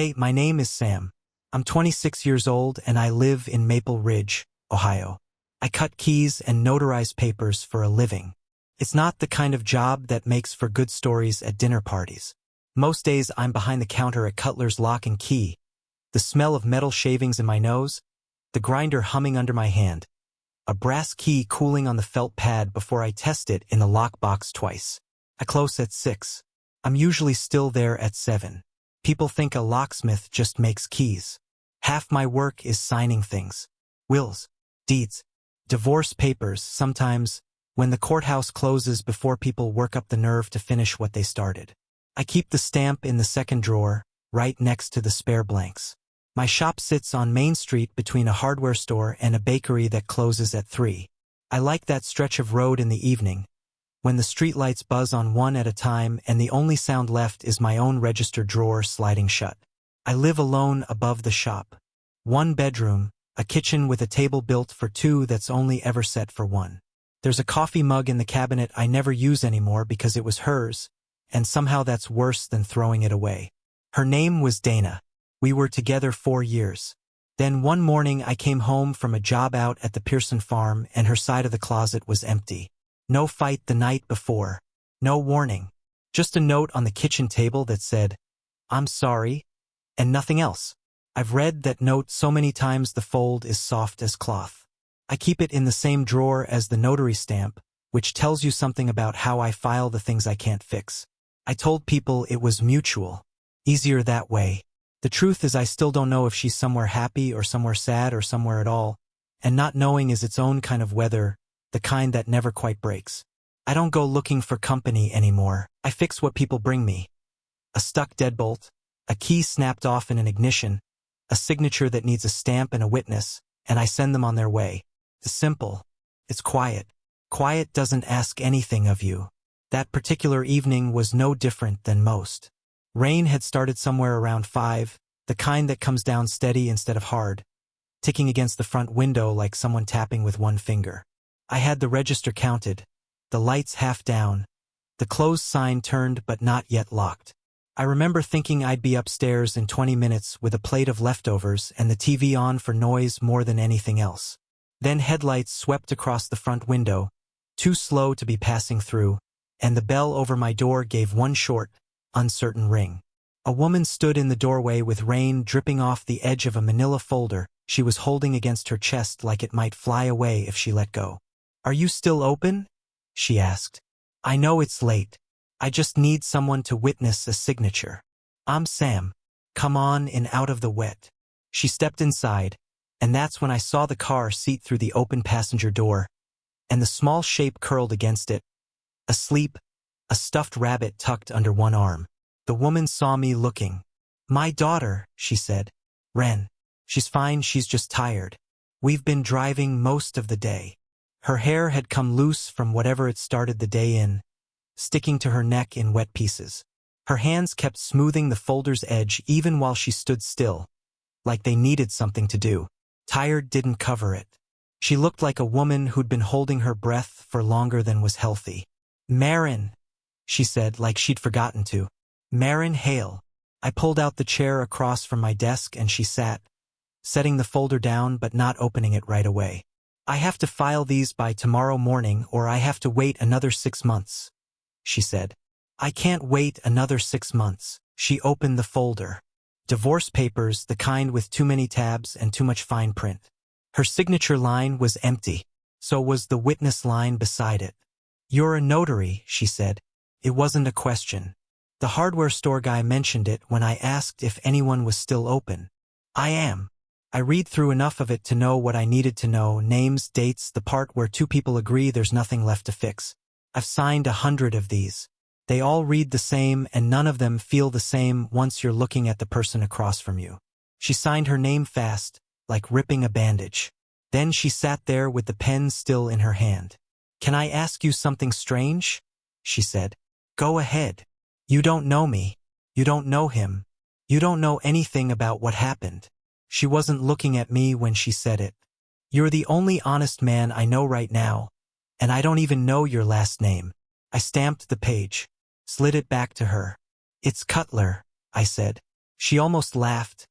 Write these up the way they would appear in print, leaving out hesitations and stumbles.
Hey, my name is Sam. I'm 26 years old and I live in Maple Ridge, Ohio. I cut keys and notarize papers for a living. It's not the kind of job that makes for good stories at dinner parties. Most days I'm behind the counter at Cutler's Lock and Key, the smell of metal shavings in my nose, the grinder humming under my hand, a brass key cooling on the felt pad before I test it in the lockbox twice. I close at 6. I'm usually still there at 7. People think a locksmith just makes keys. Half my work is signing things. Wills, deeds, divorce papers, sometimes when the courthouse closes before people work up the nerve to finish what they started. I keep the stamp in the second drawer, right next to the spare blanks. My shop sits on Main Street between a hardware store and a bakery that closes at 3. I like that stretch of road in the evening, when the streetlights buzz on one at a time and the only sound left is my own register drawer sliding shut. I live alone above the shop. 1 bedroom, a kitchen with a table built for 2 that's only ever set for 1. There's a coffee mug in the cabinet I never use anymore because it was hers, and somehow that's worse than throwing it away. Her name was Dana. We were together 4 years. Then one morning I came home from a job out at the Pearson farm and her side of the closet was empty. No fight the night before. No warning. Just a note on the kitchen table that said, "I'm sorry," and nothing else. I've read that note so many times the fold is soft as cloth. I keep it in the same drawer as the notary stamp, which tells you something about how I file the things I can't fix. I told people it was mutual. Easier that way. The truth is I still don't know if she's somewhere happy or somewhere sad or somewhere at all, and not knowing is its own kind of weather, the kind that never quite breaks. I don't go looking for company anymore. I fix what people bring me. A stuck deadbolt, a key snapped off in an ignition, a signature that needs a stamp and a witness, and I send them on their way. It's simple. It's quiet. Quiet doesn't ask anything of you. That particular evening was no different than most. Rain had started somewhere around 5, the kind that comes down steady instead of hard, ticking against the front window like someone tapping with one finger. I had the register counted, the lights half down, the closed sign turned but not yet locked. I remember thinking I'd be upstairs in 20 minutes with a plate of leftovers and the TV on for noise more than anything else. Then headlights swept across the front window, too slow to be passing through, and the bell over my door gave one short, uncertain ring. A woman stood in the doorway with rain dripping off the edge of a manila folder she was holding against her chest like it might fly away if she let go. "Are you still open?" she asked. "I know it's late. I just need someone to witness a signature. I'm Sam. Come on in out of the wet." She stepped inside, and that's when I saw the car seat through the open passenger door, and the small shape curled against it, asleep, a stuffed rabbit tucked under one arm. The woman saw me looking. "My daughter," she said. "Ren. She's fine, she's just tired. We've been driving most of the day." Her hair had come loose from whatever it started the day in, sticking to her neck in wet pieces. Her hands kept smoothing the folder's edge even while she stood still, like they needed something to do. Tired didn't cover it. She looked like a woman who'd been holding her breath for longer than was healthy. "Marin," she said, like she'd forgotten to. "Marin Hale." I pulled out the chair across from my desk and she sat, setting the folder down but not opening it right away. "I have to file these by tomorrow morning or I have to wait another 6 months," she said. "I can't wait another 6 months." She opened the folder. Divorce papers, the kind with too many tabs and too much fine print. Her signature line was empty. So was the witness line beside it. "You're a notary," she said. It wasn't a question. The hardware store guy mentioned it when I asked if anyone was still open. "I am." I read through enough of it to know what I needed to know, names, dates, the part where 2 people agree there's nothing left to fix. I've signed 100 of these. They all read the same and none of them feel the same once you're looking at the person across from you. She signed her name fast, like ripping a bandage. Then she sat there with the pen still in her hand. "Can I ask you something strange?" she said. "Go ahead. You don't know me. You don't know him. You don't know anything about what happened." She wasn't looking at me when she said it. "You're the only honest man I know right now, and I don't even know your last name." I stamped the page, slid it back to her. "It's Cutler," I said. She almost laughed,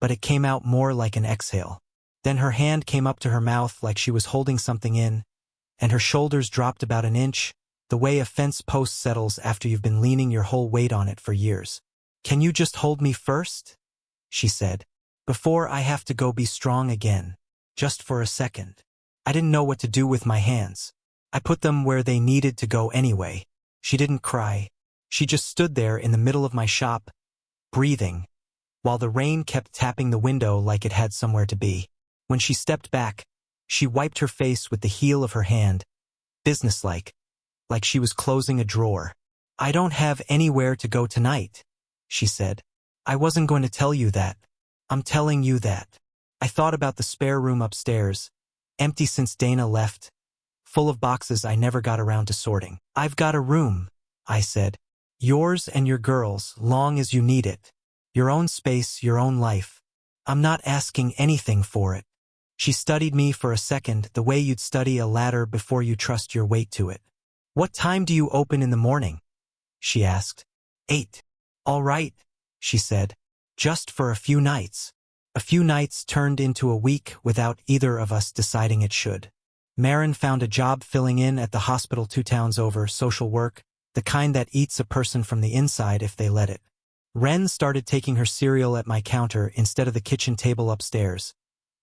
but it came out more like an exhale. Then her hand came up to her mouth like she was holding something in, and her shoulders dropped about an inch, the way a fence post settles after you've been leaning your whole weight on it for years. "Can you just hold me first?" she said. "Before I have to go be strong again. Just for a second." I didn't know what to do with my hands. I put them where they needed to go anyway. She didn't cry. She just stood there in the middle of my shop, breathing, while the rain kept tapping the window like it had somewhere to be. When she stepped back, she wiped her face with the heel of her hand, businesslike, like she was closing a drawer. "I don't have anywhere to go tonight," she said. "I wasn't going to tell you that. I'm telling you that." I thought about the spare room upstairs, empty since Dana left, full of boxes I never got around to sorting. "I've got a room," I said. "Yours and your girl's, long as you need it. Your own space, your own life. I'm not asking anything for it." She studied me for a second, the way you'd study a ladder before you trust your weight to it. "What time do you open in the morning?" she asked. 8. "All right," she said. "Just for a few nights." A few nights turned into a week without either of us deciding it should. Marin found a job filling in at the hospital 2 towns over, social work, the kind that eats a person from the inside if they let it. Ren started taking her cereal at my counter instead of the kitchen table upstairs,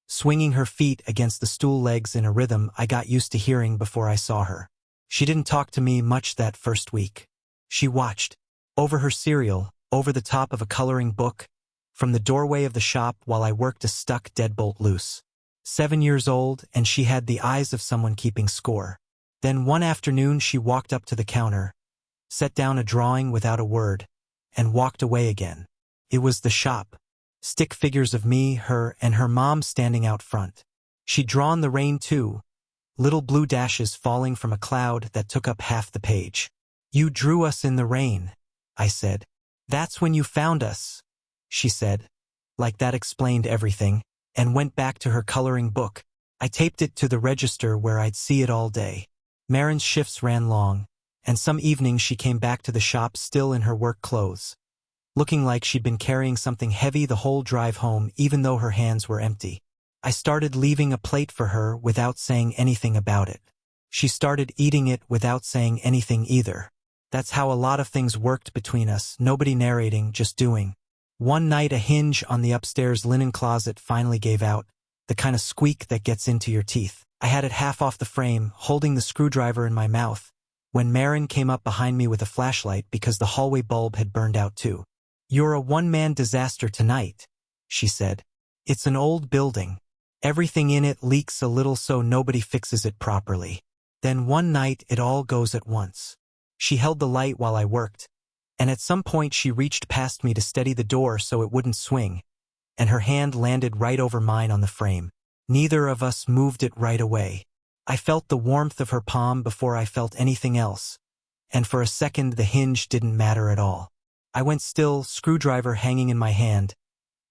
swinging her feet against the stool legs in a rhythm I got used to hearing before I saw her. She didn't talk to me much that first week. She watched, over her cereal, over the top of a coloring book, from the doorway of the shop while I worked a stuck deadbolt loose. 7 years old, and she had the eyes of someone keeping score. Then one afternoon she walked up to the counter, set down a drawing without a word, and walked away again. It was the shop. Stick figures of me, her, and her mom standing out front. She'd drawn the rain too, little blue dashes falling from a cloud that took up half the page. "You drew us in the rain," I said. "That's when you found us," she said, like that explained everything, and went back to her coloring book. I taped it to the register where I'd see it all day. Marin's shifts ran long, and some evenings she came back to the shop still in her work clothes, looking like she'd been carrying something heavy the whole drive home even though her hands were empty. I started leaving a plate for her without saying anything about it. She started eating it without saying anything either. That's how a lot of things worked between us, nobody narrating, just doing. One night a hinge on the upstairs linen closet finally gave out, the kind of squeak that gets into your teeth. I had it half off the frame, holding the screwdriver in my mouth, when Marin came up behind me with a flashlight because the hallway bulb had burned out too. "You're a one-man disaster tonight," she said. "It's an old building. Everything in it leaks a little so nobody fixes it properly. Then one night it all goes at once." She held the light while I worked, and at some point she reached past me to steady the door so it wouldn't swing, and her hand landed right over mine on the frame. Neither of us moved it right away. I felt the warmth of her palm before I felt anything else, and for a second the hinge didn't matter at all. I went still, screwdriver hanging in my hand,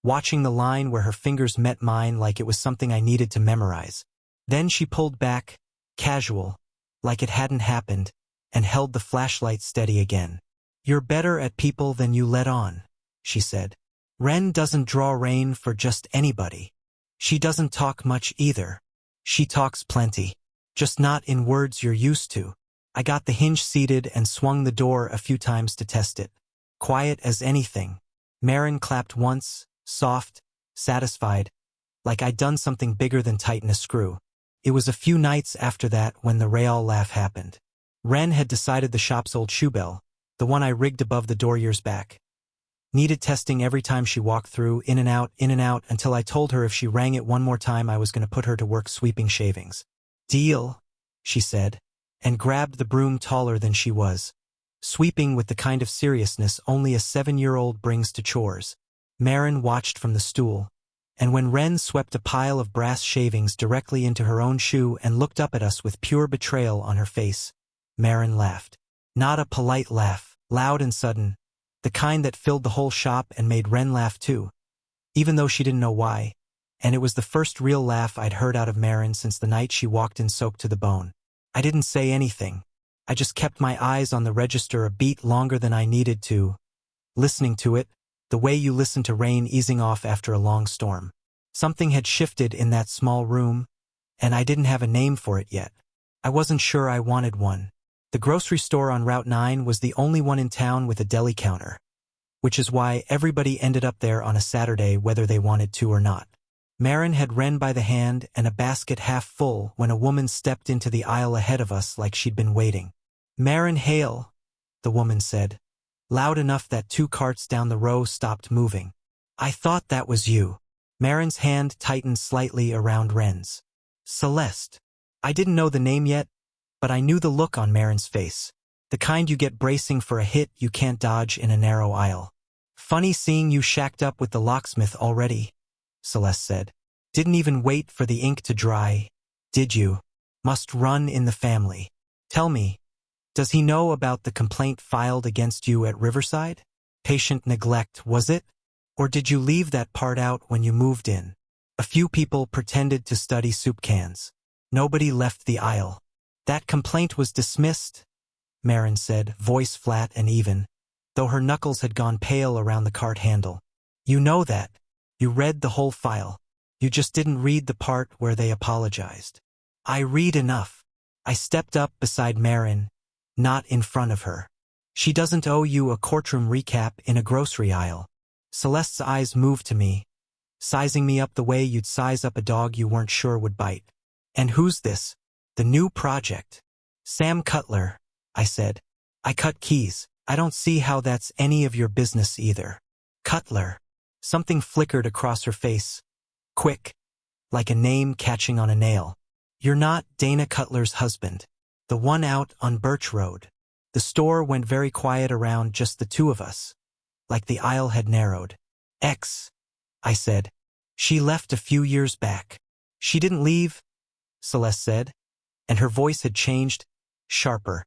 watching the line where her fingers met mine like it was something I needed to memorize. Then she pulled back, casual, like it hadn't happened, and held the flashlight steady again. "You're better at people than you let on," she said. "Ren doesn't draw rain for just anybody. She doesn't talk much either. She talks plenty, just not in words you're used to." I got the hinge seated and swung the door a few times to test it. Quiet as anything. Marin clapped once, soft, satisfied, like I'd done something bigger than tighten a screw. It was a few nights after that when the Real laugh happened. Ren had decided the shop's old shoe bell, the one I rigged above the door years back, needed testing every time she walked through, in and out, until I told her if she rang it one more time I was going to put her to work sweeping shavings. "Deal," she said, and grabbed the broom taller than she was, sweeping with the kind of seriousness only a 7-year-old brings to chores. Marin watched from the stool, and when Ren swept a pile of brass shavings directly into her own shoe and looked up at us with pure betrayal on her face, Marin laughed. Not a polite laugh, loud and sudden, the kind that filled the whole shop and made Ren laugh too, even though she didn't know why, and it was the first real laugh I'd heard out of Marin since the night she walked in soaked to the bone. I didn't say anything. I just kept my eyes on the register a beat longer than I needed to, listening to it, the way you listen to rain easing off after a long storm. Something had shifted in that small room, and I didn't have a name for it yet. I wasn't sure I wanted one. The grocery store on Route 9 was the only one in town with a deli counter, which is why everybody ended up there on a Saturday whether they wanted to or not. Marin had Ren by the hand and a basket half full when a woman stepped into the aisle ahead of us like she'd been waiting. "Marin Hale," the woman said, loud enough that 2 carts down the row stopped moving. "I thought that was you." Marin's hand tightened slightly around Ren's. "Celeste." I didn't know the name yet, but I knew the look on Marin's face. The kind you get bracing for a hit you can't dodge in a narrow aisle. "Funny seeing you shacked up with the locksmith already," Celeste said. "Didn't even wait for the ink to dry, did you? Must run in the family. Tell me, does he know about the complaint filed against you at Riverside? Patient neglect, was it? Or did you leave that part out when you moved in? A few people pretended to study soup cans. Nobody left the aisle." "That complaint was dismissed," Marin said, voice flat and even, though her knuckles had gone pale around the cart handle. "You know that. You read the whole file. You just didn't read the part where they apologized." "I read enough." I stepped up beside Marin, not in front of her. "She doesn't owe you a courtroom recap in a grocery aisle." Celeste's eyes moved to me, sizing me up the way you'd size up a dog you weren't sure would bite. "And who's this? The new project?" "Sam Cutler," I said. "I cut keys. I don't see how that's any of your business either." "Cutler." Something flickered across her face. Quick, like a name catching on a nail. "You're not Dana Cutler's husband. The one out on Birch Road." The store went very quiet around just the 2 of us, like the aisle had narrowed. I said. "She left a few years back." "She didn't leave," Celeste said, and her voice had changed, sharper.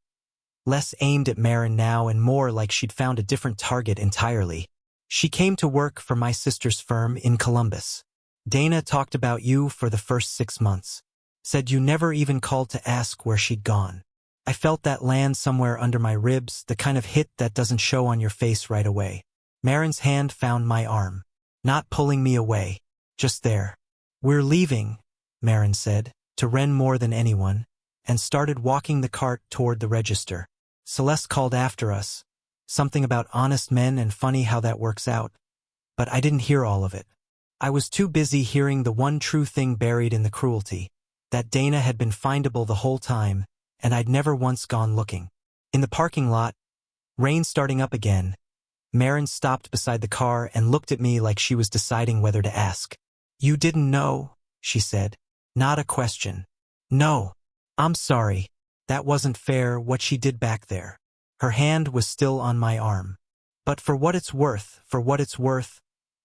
Less aimed at Marin now and more like she'd found a different target entirely. "She came to work for my sister's firm in Columbus. Dana talked about you for the first 6 months. Said you never even called to ask where she'd gone." I felt that land somewhere under my ribs, the kind of hit that doesn't show on your face right away. Marin's hand found my arm, not pulling me away, just there. "We're leaving," Marin said, to Ren more than anyone, and started walking the cart toward the register. Celeste called after us, something about honest men and funny how that works out, but I didn't hear all of it. I was too busy hearing the one true thing buried in the cruelty, that Dana had been findable the whole time, and I'd never once gone looking. In the parking lot, rain starting up again, Marin stopped beside the car and looked at me like she was deciding whether to ask. "You didn't know," she said. Not a question. "No. I'm sorry. That wasn't fair what she did back there." Her hand was still on my arm. "But for what it's worth,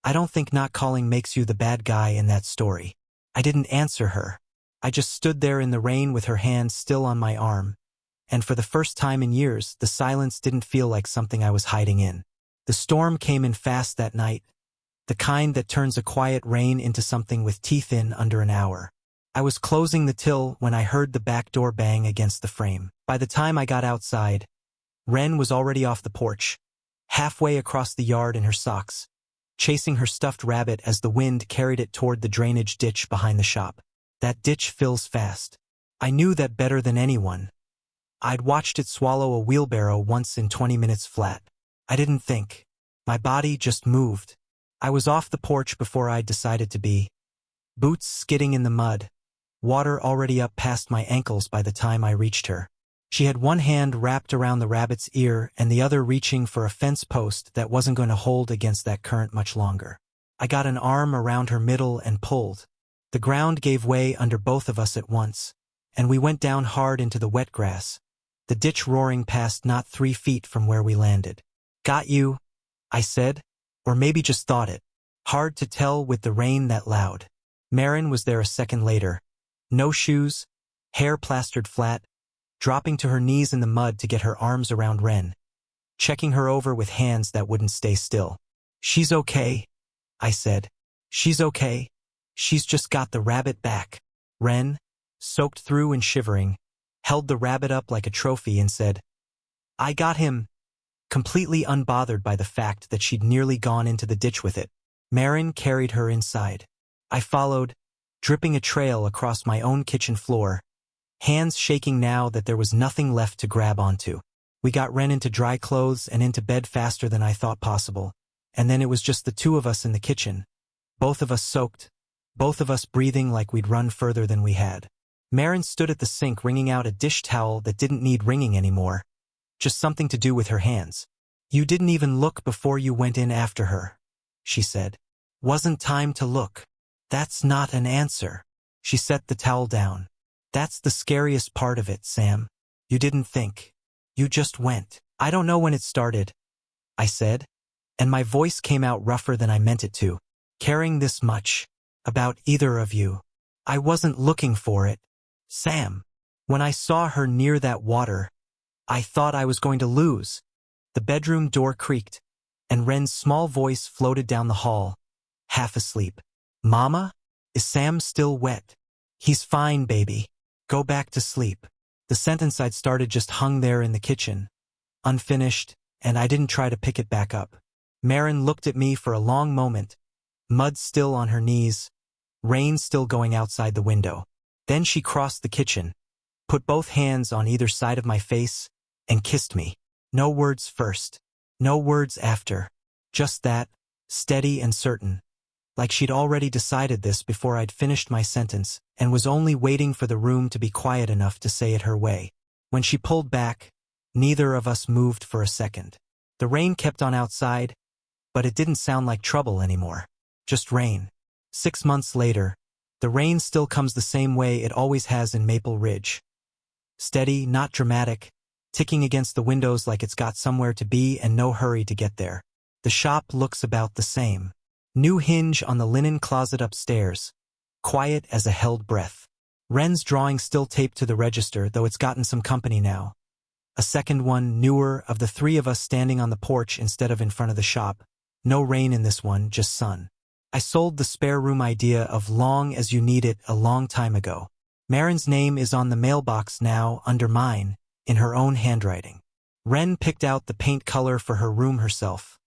I don't think not calling makes you the bad guy in that story." I didn't answer her. I just stood there in the rain with her hand still on my arm, and for the first time in years, the silence didn't feel like something I was hiding in. The storm came in fast that night, the kind that turns a quiet rain into something with teeth in under an hour. I was closing the till when I heard the back door bang against the frame. By the time I got outside, Ren was already off the porch, halfway across the yard in her socks, chasing her stuffed rabbit as the wind carried it toward the drainage ditch behind the shop. That ditch fills fast. I knew that better than anyone. I'd watched it swallow a wheelbarrow once in 20 minutes flat. I didn't think. My body just moved. I was off the porch before I'd decided to be. Boots skidding in the mud, water already up past my ankles by the time I reached her. She had one hand wrapped around the rabbit's ear and the other reaching for a fence post that wasn't going to hold against that current much longer. I got an arm around her middle and pulled. The ground gave way under both of us at once, and we went down hard into the wet grass, the ditch roaring past not 3 feet from where we landed. "Got you," I said, or maybe just thought it. Hard to tell with the rain that loud. Marin was there a second later. No shoes, hair plastered flat, dropping to her knees in the mud to get her arms around Ren, checking her over with hands that wouldn't stay still. "She's okay," I said. "She's okay. She's just got the rabbit back." Ren, soaked through and shivering, held the rabbit up like a trophy and said, "I got him." completely unbothered by the fact that she'd nearly gone into the ditch with it. Marin carried her inside. I followed, dripping a trail across my own kitchen floor, hands shaking now that there was nothing left to grab onto. We got Ren into dry clothes and into bed faster than I thought possible, and then it was just the two of us in the kitchen, both of us soaked, both of us breathing like we'd run further than we had. Marin stood at the sink wringing out a dish towel that didn't need wringing anymore, just something to do with her hands. "You didn't even look before you went in after her," she said. "Wasn't time to look." "That's not an answer." She set the towel down. "That's the scariest part of it, Sam. You didn't think. You just went." "I don't know when it started," I said, and my voice came out rougher than I meant it to. "Caring this much about either of you. I wasn't looking for it, Sam. When I saw her near that water, I thought I was going to lose." The bedroom door creaked, and Ren's small voice floated down the hall, half asleep. "Mama? Is Sam still wet?" "He's fine, baby. Go back to sleep." The sentence I'd started just hung there in the kitchen, unfinished, and I didn't try to pick it back up. Marin looked at me for a long moment, mud still on her knees, rain still going outside the window. Then she crossed the kitchen, put both hands on either side of my face, and kissed me. No words first, no words after, just that, steady and certain, like she'd already decided this before I'd finished my sentence and was only waiting for the room to be quiet enough to say it her way. When she pulled back, neither of us moved for a second. The rain kept on outside, but it didn't sound like trouble anymore. Just rain. 6 months later, the rain still comes the same way it always has in Maple Ridge. Steady, not dramatic, ticking against the windows like it's got somewhere to be and no hurry to get there. The shop looks about the same. New hinge on the linen closet upstairs, quiet as a held breath. Ren's drawing still taped to the register, though it's gotten some company now. A second one, newer, of the three of us standing on the porch instead of in front of the shop. No rain in this one, just sun. I sold the spare room idea of long as you need it a long time ago. Marin's name is on the mailbox now under mine, in her own handwriting. Ren picked out the paint color for her room herself.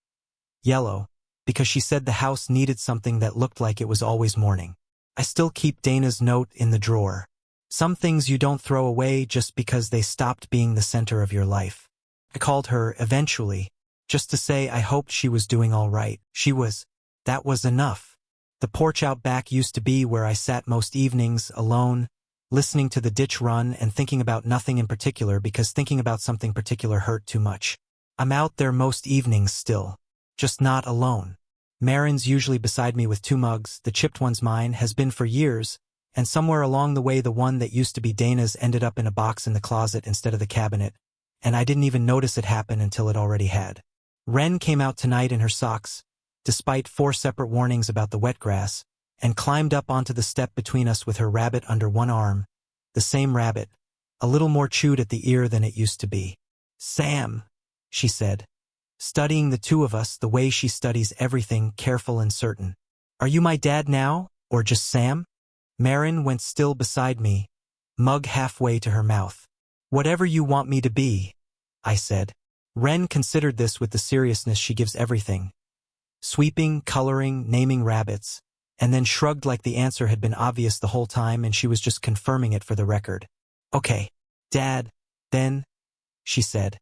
Yellow, because she said the house needed something that looked like it was always morning. I still keep Dana's note in the drawer. Some things you don't throw away just because they stopped being the center of your life. I called her eventually, just to say I hoped she was doing all right. She was. That was enough. The porch out back used to be where I sat most evenings, alone, listening to the ditch run and thinking about nothing in particular because thinking about something particular hurt too much. I'm out there most evenings still, just not alone. Marin's usually beside me with 2 mugs, the chipped one's mine, has been for years, and somewhere along the way the one that used to be Dana's ended up in a box in the closet instead of the cabinet, and I didn't even notice it happen until it already had. Ren came out tonight in her socks, despite 4 separate warnings about the wet grass, and climbed up onto the step between us with her rabbit under one arm, the same rabbit, a little more chewed at the ear than it used to be. "Sam," she said, studying the two of us the way she studies everything, careful and certain. "Are you my dad now, or just Sam?" Marin went still beside me, mug halfway to her mouth. "Whatever you want me to be," I said. Ren considered this with the seriousness she gives everything. Sweeping, coloring, naming rabbits, and then shrugged like the answer had been obvious the whole time and she was just confirming it for the record. "Okay, Dad, then," she said,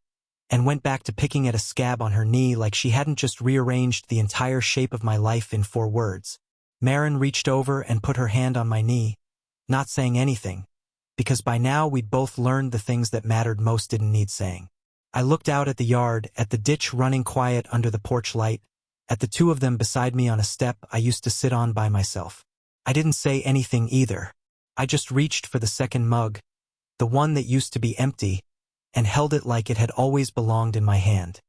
and went back to picking at a scab on her knee like she hadn't just rearranged the entire shape of my life in 4 words. Marin reached over and put her hand on my knee, not saying anything, because by now we'd both learned the things that mattered most didn't need saying. I looked out at the yard, at the ditch running quiet under the porch light, at the two of them beside me on a step I used to sit on by myself. I didn't say anything either. I just reached for the second mug, the one that used to be empty, and held it like it had always belonged in my hand.